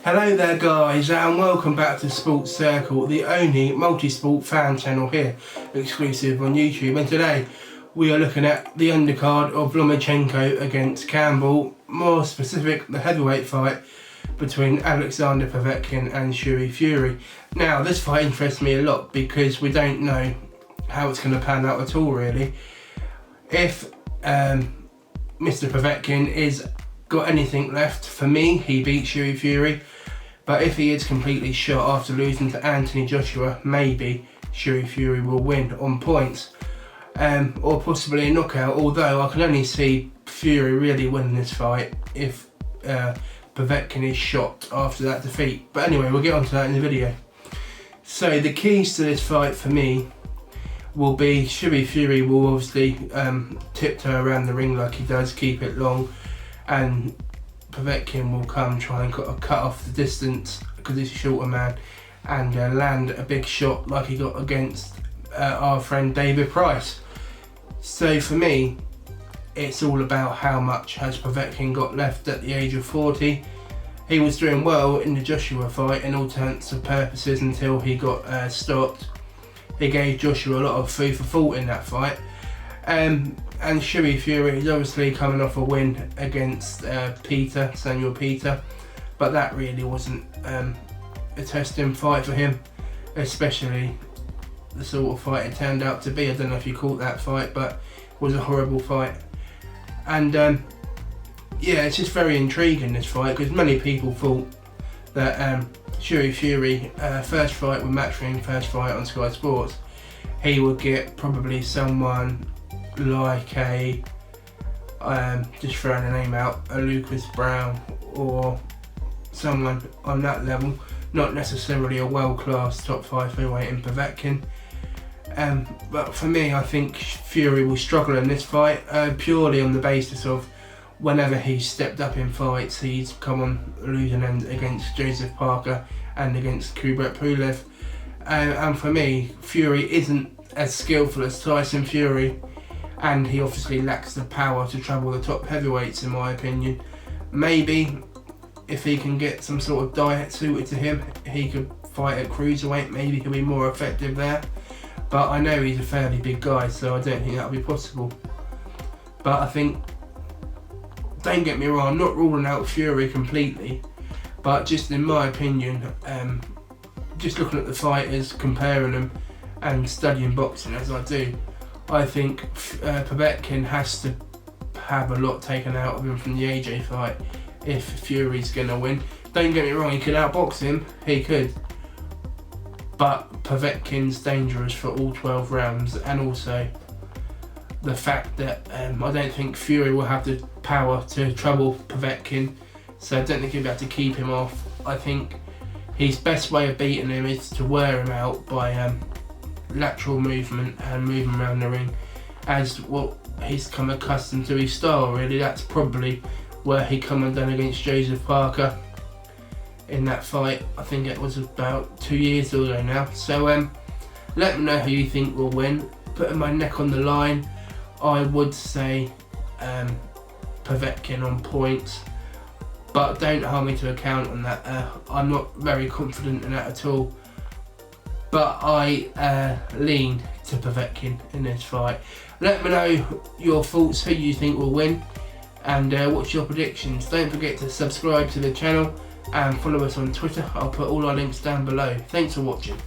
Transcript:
Hello there guys, and welcome back to Sports Circle, the only multi-sport fan channel here, exclusive on YouTube. And today we are looking at the undercard of Lomachenko against Campbell, more specific the heavyweight fight between Alexander Povetkin and Hugie Fury. Now this fight interests me a lot because we don't know how it's going to pan out at all really. If Mr. Povetkin is got anything left, for me he beats Hugie Fury, but if he is completely shot after losing to Anthony Joshua, maybe Hugie Fury will win on points, or possibly a knockout, although I can only see Fury really winning this fight if Povetkin is shot after that defeat. But anyway, we'll get onto that in the video. So the keys to this fight for me will be Hugie Fury will obviously tiptoe around the ring like he does, keep it long, and Povetkin will come try and cut off the distance because he's a shorter man, and land a big shot like he got against our friend David Price. So for me, it's all about how much has Povetkin got left at the age of 40. He was doing well in the Joshua fight in all intents and purposes until he got stopped. He gave Joshua a lot of food for thought in that fight. And Hugie Fury is obviously coming off a win against Samuel Peter, but that really wasn't a testing fight for him, especially the sort of fight it turned out to be. I don't know if you caught that fight, but it was a horrible fight. And yeah, it's just very intriguing, this fight, because many people thought that Hugie Fury, first fight with Matchroom, first fight on Sky Sports, he would get probably someone like a, just throwing a name out, a Lucas Brown or someone on that level, not necessarily a world-class top 5 heavyweight in Povetkin. But for me, I think Fury will struggle in this fight, purely on the basis of whenever he's stepped up in fights, he's come on losing ends against Joseph Parker and against Kubrat Pulev. And for me, Fury isn't as skillful as Tyson Fury, and he obviously lacks the power to trouble the top heavyweights in my opinion. Maybe if he can get some sort of diet suited to him, he could fight at cruiserweight, maybe he'll be more effective there. But I know he's a fairly big guy, so I don't think that'll be possible. But I think, don't get me wrong, I'm not ruling out Fury completely, but just in my opinion, just looking at the fighters, comparing them and studying boxing as I do, I think Povetkin has to have a lot taken out of him from the AJ fight if Fury's going to win. Don't get me wrong, he could outbox him, he could, but Povetkin's dangerous for all 12 rounds, and also the fact that I don't think Fury will have the power to trouble Povetkin, so I don't think he'll be able to keep him off. I think his best way of beating him is to wear him out by lateral movement and moving around the ring, as what he's come accustomed to his style really. That's probably where he come undone against Joseph Parker in that fight. I think it was about 2 years ago now. So let me know who you think will win. Putting my neck on the line, I would say Povetkin on points, but don't hold me to account on that. I'm not very confident in that at all, but I lean to Povetkin in this fight. Let me know your thoughts, who you think will win, and what's your predictions. Don't forget to subscribe to the channel and follow us on Twitter. I'll put all our links down below. Thanks for watching.